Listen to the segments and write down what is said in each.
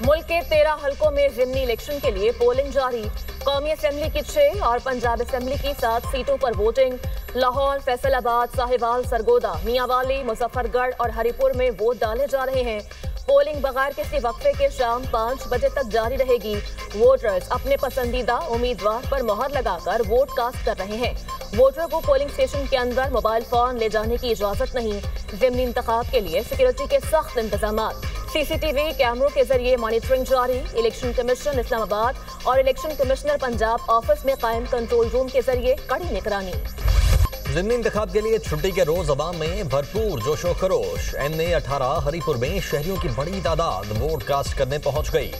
मुल्क के 13 हलकों में ज़िमनी इलेक्शन के लिए पोलिंग जारी। कौमी असेंबली की 6 और पंजाब असेंबली की 7 सीटों पर वोटिंग। लाहौर, फैसलाबाद, साहिवाल, सरगोदा, मियांवाली, मुजफ्फरगढ़ और हरिपुर में वोट डाले जा रहे हैं। पोलिंग बगैर किसी वक्फे के शाम 5 बजे तक जारी रहेगी। वोटर्स अपने पसंदीदा उम्मीदवार पर मोहर लगाकर वोट कास्ट कर रहे हैं। वोटरों को पोलिंग स्टेशन के अंदर मोबाइल फोन ले जाने की इजाजत नहीं। ज़िमनी इंतखाब के लिए सिक्योरिटी के सख्त इंतजामात। सीसीटीवी कैमरों के जरिए मॉनिटरिंग जारी। इलेक्शन कमीशन इस्लामाबाद और इलेक्शन कमिश्नर पंजाब ऑफिस में कायम कंट्रोल रूम के जरिए कड़ी निगरानी। ज़िमनी इंतखाब के लिए छुट्टी के रोज अवाम में भरपूर जोशो खरोश। NA 18 हरिपुर में शहरियों की बड़ी तादाद वोट कास्ट करने पहुंच गई।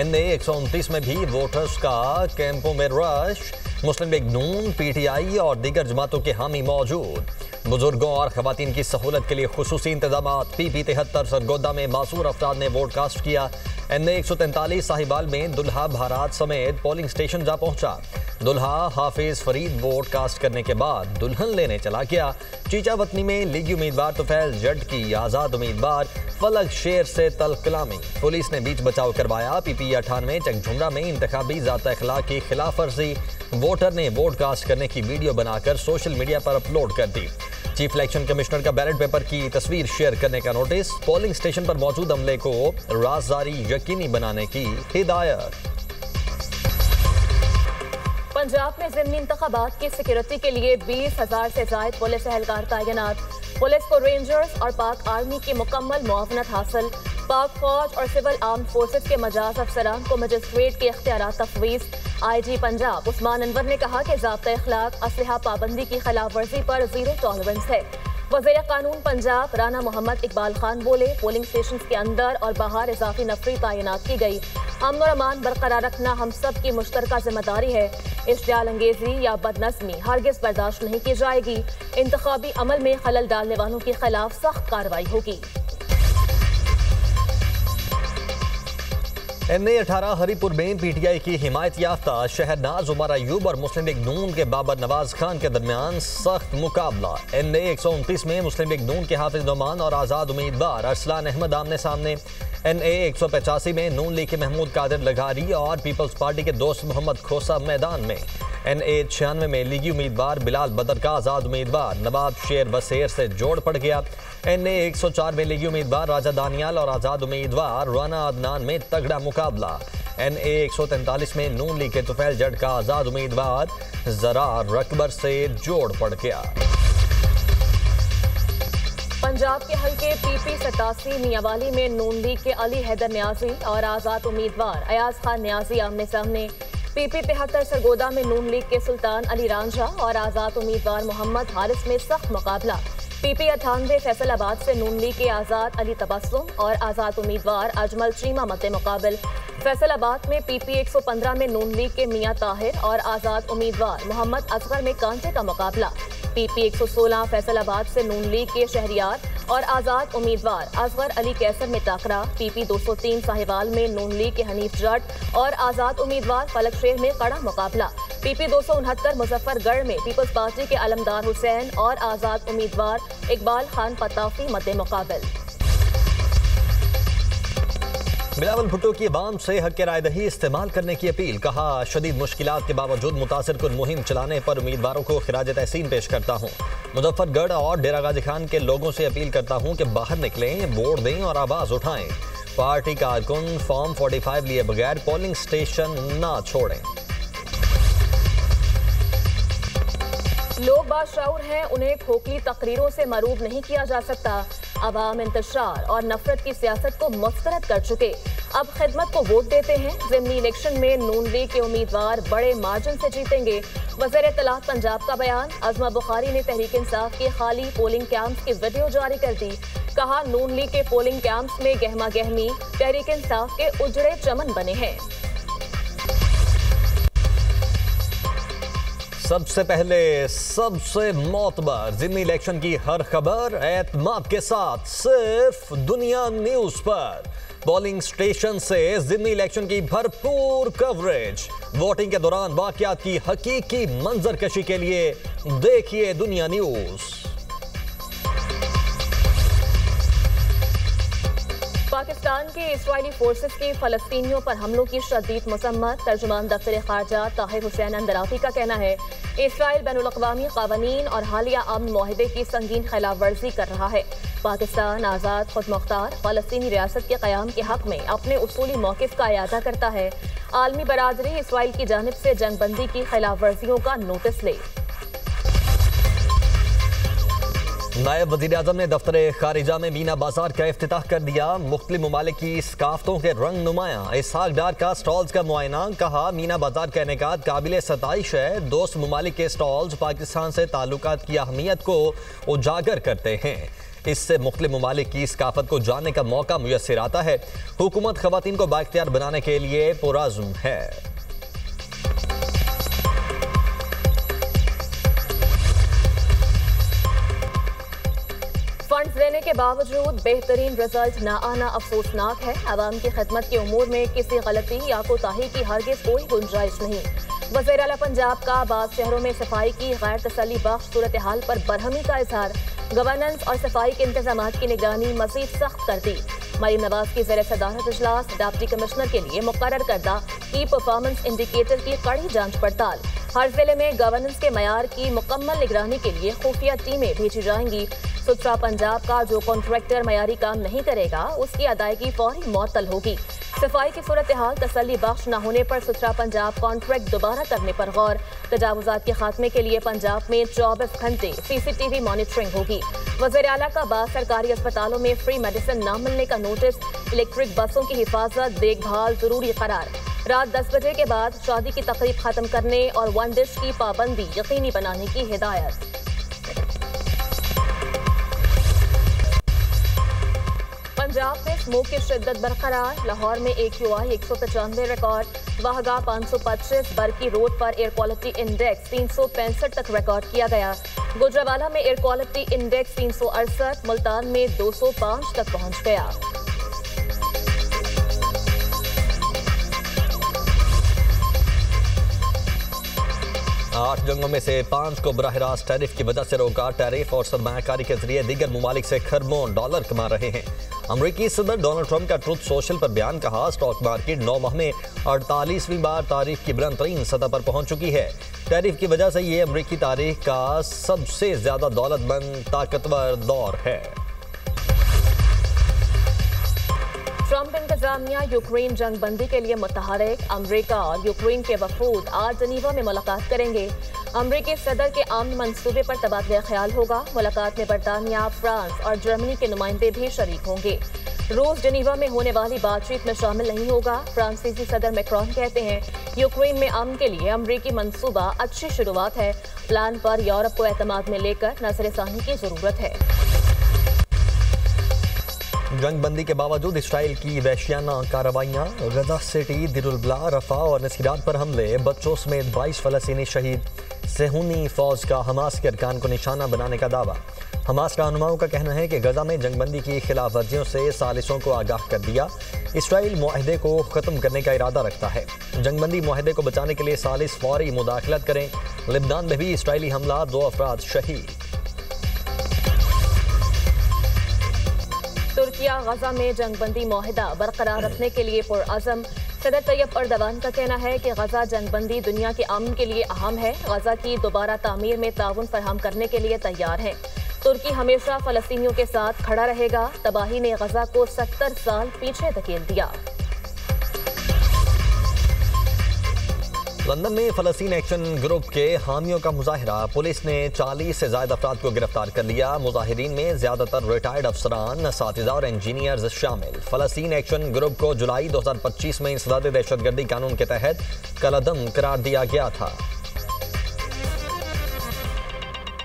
NA 129 में भी वोटर्स का कैंपों में रश। मुस्लिम लीग नून, PTI और दीगर जमातों के हामी मौजूद। बुजुर्गों और खवातीन की सहूलत के लिए खुसूसी इंतजाम। PP 73 सरगोदा में मासूर अफराद ने वोट कास्ट किया। NA 143 साहिबाल में दुल्हा भारत समेत पोलिंग स्टेशन जा पहुंचा। दुल्हा हाफिज फरीद वोट कास्ट करने के बाद दुल्हन लेने चला गया। चीचावतनी में लीगी उम्मीदवार तुफैल जट की आज़ाद उम्मीदवार फलक शेर से तलकलामी। पुलिस ने बीच बचाव करवाया। PP 98 चकझुमरा में इंतखाबी ज़ात अखलाक की खिलाफ वर्जी। वोटर ने वोट कास्ट करने की वीडियो बनाकर सोशल मीडिया पर अपलोड कर दी। चीफ इलेक्शन कमिश्नर का बैलेट पेपर की तस्वीर शेयर करने का नोटिस। पोलिंग स्टेशन पर मौजूद अमले को राजदारी यकीनी बनाने की हिदायत। पंजाब में ज़िमनी इंतखाबात की सिक्योरिटी के लिए 20,000 से ज़ायद पुलिस एहलकार तैनात। पुलिस को रेंजर्स और पाक आर्मी की मुकम्मल मुआवनत हासिल। पाक फौज और सिविल आर्म फोर्सेस के मजाज अफसरान को मजिस्ट्रेट के इख्तियारात तफवीज़। IG पंजाब उस्मान अनवर ने कहा कि ज़ाब्ता अखलाक असलहा पाबंदी की खिलाफ वर्जी पर ज़ीरो टॉलरेंस है। वज़ीर कानून पंजाब राना मोहम्मद इकबाल खान बोले, पोलिंग स्टेशन के अंदर और बाहर इजाफी नफरी तैनात की गई। अमन और अमान बरकरार रखना हम सब की मुश्तरका जिम्मेदारी है। इश्तियाल अंगेजी या बदनज़मी हरगिज़ बर्दाश्त नहीं की जाएगी। इंतखाबी अमल में खलल डालने वालों के खिलाफ सख्त कार्रवाई होगी। NA 18 हरिपुर में PTI की हिमायत याफ्ता शहरनाज उमर अयूब और मुस्लिम लीग नून के बाबर नवाज खान के दरमियान सख्त मुकाबला। NA 129 में मुस्लिम लीग नून के हाफिज नोमान और आज़ाद उम्मीदवार अरसलान अहमद आमने सामने। NA 185 में नून लीग के महमूद कादिर लगारी और पीपल्स पार्टी के दोस्त मोहम्मद खोसा मैदान में। NA 96 में लीगी उम्मीदवार बिलाल बदर का आज़ाद उम्मीदवार नवाब शेर बसेर से जोड़ पड़ गया। NA 104 में लीगी उम्मीदवार राजा दानियाल और आज़ाद उम्मीदवार राना अदनान में तगड़ा मुकाबला। NA 143 में नून लीग के तुफैल जट का आज़ाद उम्मीदवार जरार रकबर से जोड़ पड़ गया। पंजाब के हल्के PP 87 मियांवाली में नून लीग के अली हैदर न्याजी और आज़ाद उम्मीदवार अयाज खान न्याजी आमने सामने। PP 73 सरगोदा में नून लीग के सुल्तान अली रांझा और आज़ाद उम्मीदवार मोहम्मद हारिस में सख्त मुकाबला। PP 98 फैसलाबाद से नून लीग के आज़ाद अली तबस्सुम और आज़ाद उम्मीदवार अजमल चीमा मद्दे मुकाबल। फैसलाबाद में PP 115 में नून लीग के मियां ताहिर और आज़ाद उम्मीदवार मोहम्मद असगर में कांटे का मुकाबला। PP 116 फैसलाबाद से नून लीग के शहरियार और आज़ाद उम्मीदवार असगर अली कैसर में टाकरा। PP 203 साहिवाल में नून लीग के हनीफ जट और आज़ाद उम्मीदवार फलक शेर में कड़ा मुकाबला। PP 269 मुजफ्फरगढ़ में पीपल्स पार्टी के अलमदार हुसैन और आज़ाद उम्मीदवार इकबाल खान पताफी मद्दे मुकाबल। बिलावल भुट्टो की अवाम से हक राय दही इस्तेमाल करने की अपील। कहा, शदीद मुश्किलात के बावजूद मुतासिर कुन मुहिम चलाने पर उम्मीदवारों को खिराज तहसीन पेश करता हूँ। मुजफ्फरगढ़ और डेरा गाजी खान के लोगों से अपील करता हूँ कि बाहर निकलें, वोट दें और आवाज़ उठाएं। पार्टी कारकुन फॉर्म 45 लिए बगैर पोलिंग स्टेशन ना छोड़ें। लोग बाशऊर हैं, उन्हें खोखली तकरीरों से मरूब नहीं किया जा सकता। अवाम इंतशार और नफरत की सियासत को मुस्तरद कर चुके, अब खिदमत को वोट देते हैं। ज़िमनी इलेक्शन में नून लीग के उम्मीदवार बड़े मार्जिन से जीतेंगे। वज़ीर इत्तलात पंजाब का बयान। अज़मा बुखारी ने तहरीक इंसाफ के खाली पोलिंग कैंप्स की वीडियो जारी कर दी। कहा, नून लीग के पोलिंग कैंप्स में गहमा गहमी तहरीक इंसाफ के उजड़े चमन बने हैं। सबसे पहले सबसे मोतबर ज़िमनी इलेक्शन की हर खबर एतमाद के साथ सिर्फ दुनिया न्यूज पर। पोलिंग स्टेशन से ज़िमनी इलेक्शन की भरपूर कवरेज। वोटिंग के दौरान वाकयात की हकीकी मंजरकशी के लिए देखिए दुनिया न्यूज। पाकिस्तान के इस्राइली फोर्सेस की फलस्तीनियों पर हमलों की शदीद मसम्मत। तर्जुमान दफ्तर खारजा ताहिर हुसैन अंदराफी का कहना है इस्राइल बैनुल-अक़वामी क़वानीन और हालिया अमन मुआहदे की संगीन खिलाफ वर्जी कर रहा है। पाकिस्तान आज़ाद खुद मुख्तार फ़लस्तीनी रियासत के क़याम के हक़ में अपने उसूली मौक़िफ़ का इयादा करता है। आलमी बरादरी इस्राइल की जानिब से जंगबंदी की खिलाफ वर्जियों का नोटिस ले। नायब वज़ीर-ए-आज़म ने दफ्तर खारिजा में मीना बाजार का इफ्तिताह कर दिया। मुख्तलिफ ममालिक की सकाफ़तों के रंग नुमायां इसहाक डार का स्टॉल्स का मुआयना। कहा मीना बाजार का इनेकाद काबिल सताइश है। दोस्त ममालिक के स्टॉल्स पाकिस्तान से ताल्लुकात की अहमियत को उजागर करते हैं। इससे मुख्तलिफ ममालिक की सकाफ़त को जानने का मौका मुयस्सर आता है। हुकूमत ख़वातीन को बाइख्तियार बनाने के लिए पुरअज़्म है। फंड्स देने के बावजूद बेहतरीन रिजल्ट न आना अफसोसनाक है। अवाम की खिदमत के उमूर में किसी गलती या कोताही की हरगिज़ कोई गुंजाइश नहीं। वज़ीर आला पंजाब का बाद शहरों में सफाई की गैर तसल्ली बख्श सूरत हाल पर बरहमी का इजहार। गवर्नेंस और सफाई के इंतजामात की निगरानी मज़ीद सख्त कर दी। मरीम नवाज की ज़ेर सदारत इजलास। डिप्टी कमिश्नर के लिए मुकर्रर करदा की परफॉर्मेंस इंडिकेटर की कड़ी जांच पड़ताल। हर जिले में गवर्नेंस के मयार की मुकम्मल निगरानी के लिए खुफिया टीमें भेजी जाएंगी। सुथरा पंजाब का जो कॉन्ट्रैक्टर मयारी काम नहीं करेगा उसकी अदायगी फौरी मुअत्तल होगी। सफाई की सूरत हाल तसल्ली बख्श न होने पर सुथरा पंजाब कॉन्ट्रैक्ट दोबारा करने पर गौर। तजावुजात के खात्मे के लिए पंजाब में 24 घंटे CCTV मॉनिटरिंग होगी। वज़ीर आला का बाद सरकारी अस्पतालों में फ्री मेडिसिन न मिलने का नोटिस। इलेक्ट्रिक बसों की हिफाजत देखभाल जरूरी करार। रात 10 बजे के बाद शादी की तकरीब खत्म करने और वन डिश की पाबंदी यकीनी बनाने की हिदायत। पंजाब में स्मोक की शिद्दत बरकरार। लाहौर में AQI 195 रिकॉर्ड। वाहगा 525। बरकी रोड पर एयर क्वालिटी इंडेक्स 365 तक रिकॉर्ड किया गया। गुजरावाला में एयर क्वालिटी इंडेक्स 368। मुल्तान में 205 तक पहुंच गया। 8 जंगों में से 5 को बराह रास्त टैरिफ की वजह से रोका। टैरिफ और सरमायाकारी के जरिए दीगर ममालिक से खरबों डॉलर कमा रहे हैं। अमरीकी सदर डोनाल्ड ट्रंप का ट्रुथ सोशल पर बयान। कहा स्टॉक मार्केट 9 माह में 48वीं बार तारीख की बुलंद तरीन सतह पर पहुंच चुकी है। टैरिफ की वजह से ये अमरीकी तारीख का सबसे ज्यादा दौलतमंद ताकतवर दौर है। ट्रंप इंतजामिया यूक्रेन जंगबंदी के लिए मुतहरिक। अमरीका और यूक्रेन के वफूद आज जनीवा में मुलाकात करेंगे। अमरीकी सदर के आमन मंसूबे पर तबादला ख्याल होगा। मुलाकात में बरतानिया, फ्रांस और जर्मनी के नुमाइंदे भी शरीक होंगे। रूस जनीवा में होने वाली बातचीत में शामिल नहीं होगा। फ्रांसीसी सदर मैक्रोन कहते हैं यूक्रेन में अमन के लिए अमरीकी मंसूबा अच्छी शुरुआत है। प्लान पर यूरोप को एतमाद में लेकर नजरसानी की जरूरत है। जंगबंदी के बावजूद इसराइल की वहशियाना कार्रवाइयाँ। गजा सिटी, दिरुल-बला, रफा और नसीरात पर हमले। बच्चों समेत 22 फलस्तीनी शहीद। सेहूनी फौज का हमास के अरकान को निशाना बनाने का दावा। हमास रहनुमाओं का कहना है कि गजा में जंगबंदी की खिलाफ वर्जियों से सालिसों को आगाह कर दिया। इसराइल मुआहदे को ख़त्म करने का इरादा रखता है। जंगबंदी मुआहदे को बचाने के लिए सालिस फौरी मुदाखलत करें। लिबनान में भी इसराइली हमला, 2 अफराद शहीद। तुर्किया गजा में जंगबंदी मुआहदा बरकरार रखने के लिए पुरअज़म। सदर तैयब अर्दवान का कहना है कि गजा जंगबंदी दुनिया के अमन के लिए अहम है। गजा की दोबारा तामीर में ताउन फराहम करने के लिए तैयार है। तुर्की हमेशा फलस्तीनियों के साथ खड़ा रहेगा। तबाही ने गजा को 70 साल पीछे धकेल दिया। लंदन में फलस्तीन एक्शन ग्रुप के हामियों का मुजाहिरा। पुलिस ने 40 से ज्यादा अफराद को गिरफ्तार कर लिया। मुजाहिरीन में ज्यादातर रिटायर्ड अफसरान, असातिज़ा और इंजीनियर्स शामिल। फलस्तीन एक्शन ग्रुप को जुलाई 2025 में इंसदाद दहशतगर्दी कानून के तहत कलअदम करार दिया गया था।